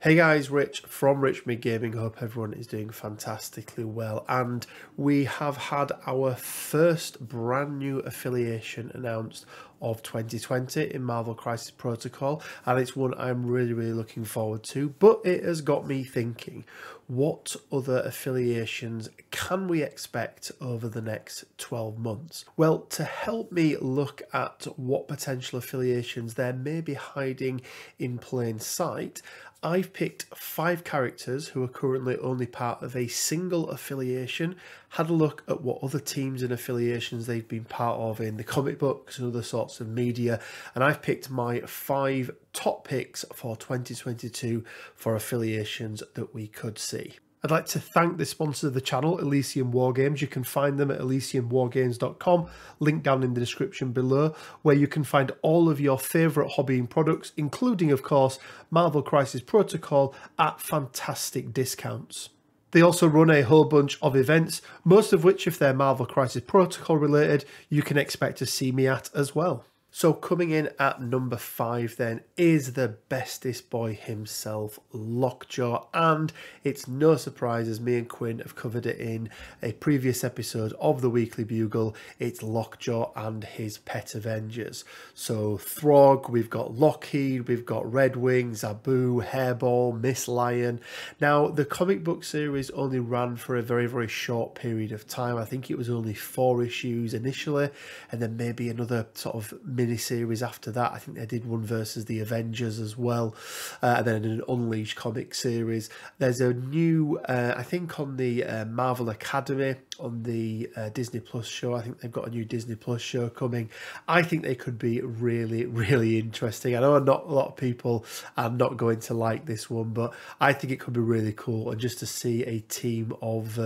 Hey guys, Rich from Richmond Gaming. Hope everyone is doing fantastically well, and we have had our first brand new affiliation announced of 2020 in Marvel Crisis Protocol, and it's one I'm really looking forward to. But it has got me thinking, what other affiliations can we expect over the next 12 months? Well, to help me look at what potential affiliations there may be hiding in plain sight, I've picked 5 characters who are currently only part of a single affiliation, had a look at what other teams and affiliations they've been part of in the comic books and other sorts of media, and I've picked my 5 top picks for 2022 for affiliations that we could see. I'd like to thank the sponsor of the channel, Elysium Wargames. You can find them at elysiumwargames.com, link down in the description below, where you can find all of your favourite hobbying products, including, of course, Marvel Crisis Protocol at fantastic discounts. They also run a whole bunch of events, most of which, if they're Marvel Crisis Protocol related, you can expect to see me at as well. So coming in at number 5 then is the bestest boy himself, Lockjaw, and it's no surprise, as me and Quinn have covered it in a previous episode of the Weekly Bugle, it's Lockjaw and his pet Avengers. So Throg, we've got Lockheed, we've got Redwing, Zabu, Hairball, Miss Lion. Now the comic book series only ran for a very short period of time. I think it was only 4 issues initially, and then maybe another sort of mini-series after that. I think they did one versus the Avengers as well, and then an Unleashed comic series. There's a new, I think on the Marvel Academy on the Disney Plus show. I think they've got a new Disney Plus show coming. I think they could be really interesting. I know not a lot of people are not going to like this one, but I think it could be really cool. And just to see a team of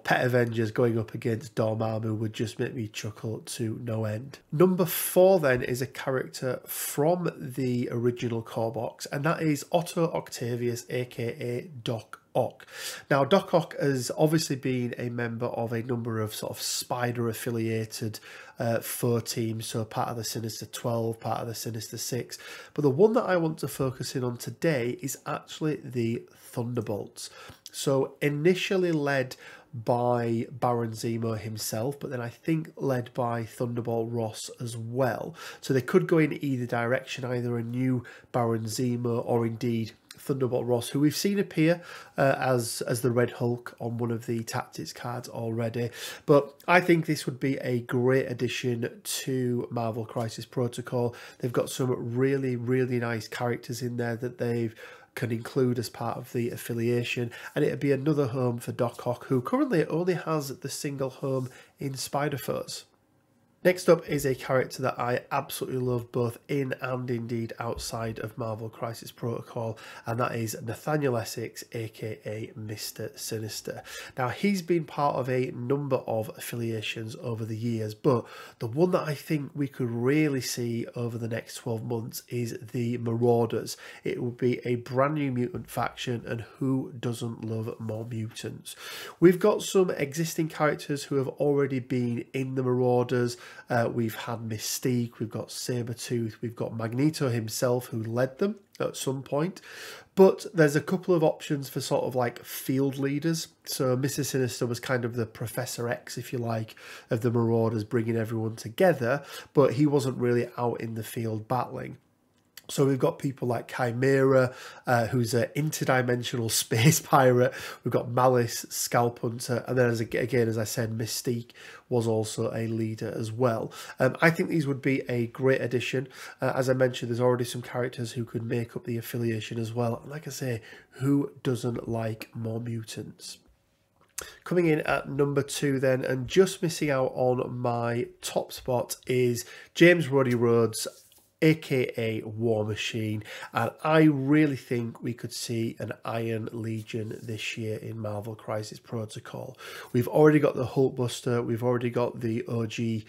pet Avengers going up against Dormammu would just make me chuckle to no end. Number 4 then is a character from the original core box, and that is Otto Octavius, aka Doc Ock. Now, Doc Ock has obviously been a member of a number of sort of Spider affiliated foe teams, so part of the Sinister 12, part of the Sinister 6, but the one that I want to focus in on today is actually the Thunderbolts. So initially led by Baron Zemo himself, but then I think led by Thunderbolt Ross as well. So they could go in either direction, either a new Baron Zemo or indeed Thunderbolt Ross, who we've seen appear as the Red Hulk on one of the tactics cards already. But I think this would be a great addition to Marvel Crisis Protocol. They've got some really nice characters in there that they've can include as part of the affiliation, and it'd be another home for Doc Ock, who currently only has the single home in Spider-Foes. Next up is a character that I absolutely love both in and indeed outside of Marvel Crisis Protocol, and that is Nathaniel Essex, aka Mr. Sinister. Now, he's been part of a number of affiliations over the years, but the one that I think we could really see over the next 12 months is the Marauders. It will be a brand new mutant faction, and who doesn't love more mutants? We've got some existing characters who have already been in the Marauders. We've had Mystique, we've got Sabretooth, we've got Magneto himself who led them at some point. But there's a couple of options for sort of like field leaders. So Mr. Sinister was kind of the Professor X, if you like, of the Marauders, bringing everyone together, but he wasn't really out in the field battling. So we've got people like Chimera, who's an interdimensional space pirate. We've got Malice, Scalp Hunter, and then again, as I said, Mystique was also a leader as well. I think these would be a great addition. As I mentioned, there's already some characters who could make up the affiliation as well. And like I say, who doesn't like more mutants? Coming in at number 2 then, and just missing out on my top spot, is James Roddy Rhodes, aka War Machine, and I really think we could see an Iron Legion this year in Marvel Crisis Protocol. We've already got the Hulkbuster, we've already got the OG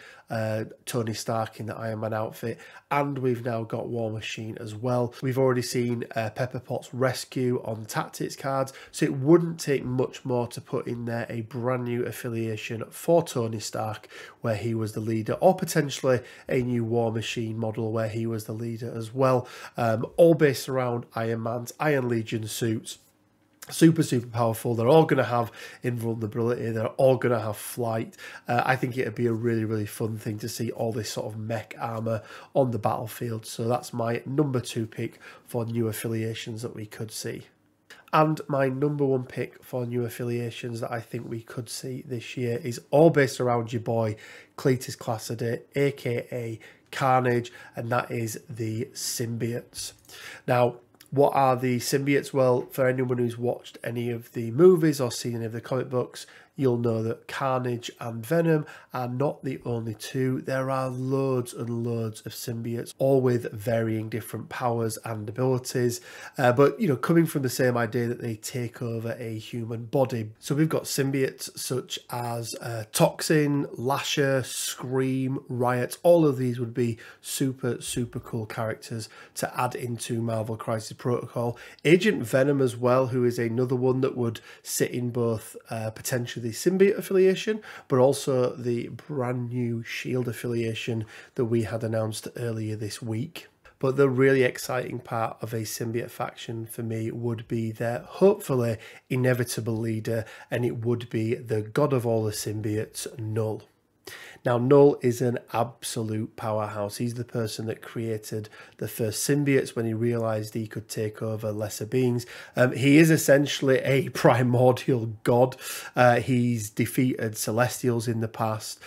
Tony Stark in the Iron Man outfit, and we've now got War Machine as well. We've already seen Pepper Potts Rescue on the tactics cards, so it wouldn't take much more to put in there a brand new affiliation for Tony Stark where he was the leader, or potentially a new War Machine model where he EU as the leader as well. All based around Iron Man's Iron Legion suits. Super powerful. They're all going to have invulnerability. They're all going to have flight. I think it'd be a really fun thing to see all this sort of mech armor on the battlefield. So that's my number 2 pick for new affiliations that we could see. And my number 1 pick for new affiliations that I think we could see this year is all based around your boy Cletus Classidy, aka Carnage, and that is the Symbiotes. Now, what are the Symbiotes? Well, for anyone who's watched any of the movies or seen any of the comic books, you'll know that Carnage and Venom are not the only two. There are loads and loads of symbiotes, all with varying different powers and abilities. But, you know, coming from the same idea that they take over a human body. So we've got symbiotes such as Toxin, Lasher, Scream, Riot. All of these would be super cool characters to add into Marvel Crisis Protocol. Agent Venom as well, who is another one that would sit in both potentially the symbiote affiliation, but also the brand new Shield affiliation that we had announced earlier this week. But the really exciting part of a symbiote faction for me would be their hopefully inevitable leader, and it would be the god of all the symbiotes, Null. Now, Null is an absolute powerhouse. He's the person that created the first symbiotes when he realised he could take over lesser beings. He is essentially a primordial god. He's defeated Celestials in the past.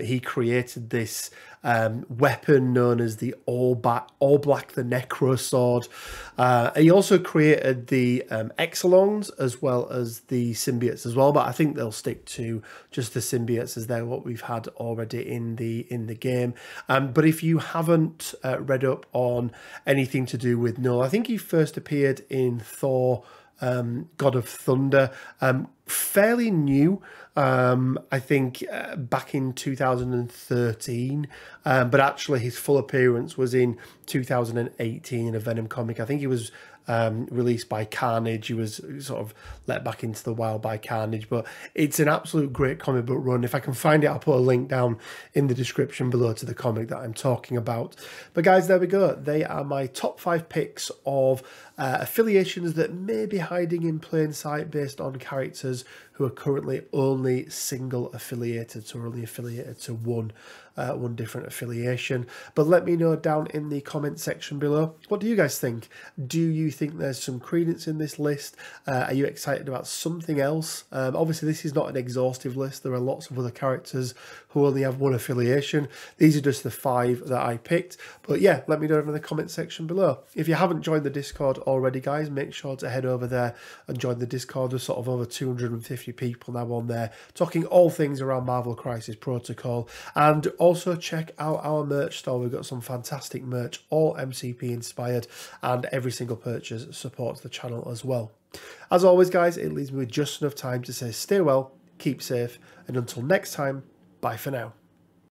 He created this weapon known as the All Black the Necro Sword. He also created the Exelons as well as the symbiotes as well, but I think they'll stick to just the symbiotes as they're what we've had already in the game. But if you haven't read up on anything to do with Null, I think he first appeared in Thor God of Thunder, fairly new, I think back in 2013, but actually his full appearance was in 2018 in a Venom comic. I think he was released by Carnage. He was sort of let back into the wild by Carnage, but it's an absolute great comic book run. If I can find it, I'll put a link down in the description below to the comic that I'm talking about. But guys, there we go. They are my top 5 picks of affiliations that may be hiding in plain sight based on characters who are currently only single affiliated, so only affiliated to one different affiliation. But let me know down in the comment section below, what do you guys think? Do you think there's some credence in this list? Are you excited about something else? Obviously this is not an exhaustive list. There are lots of other characters who only have one affiliation. These are just the 5 that I picked. But yeah, let me know in the comment section below. If you haven't joined the Discord already, guys, make sure to head over there and join the Discord. There's sort of over 250 people now on there talking all things around Marvel Crisis Protocol. And also check out our merch store. We've got some fantastic merch, all MCP inspired, and every single purchase supports the channel as well. As always, guys, it leaves me with just enough time to say stay well, keep safe, and until next time, bye for now.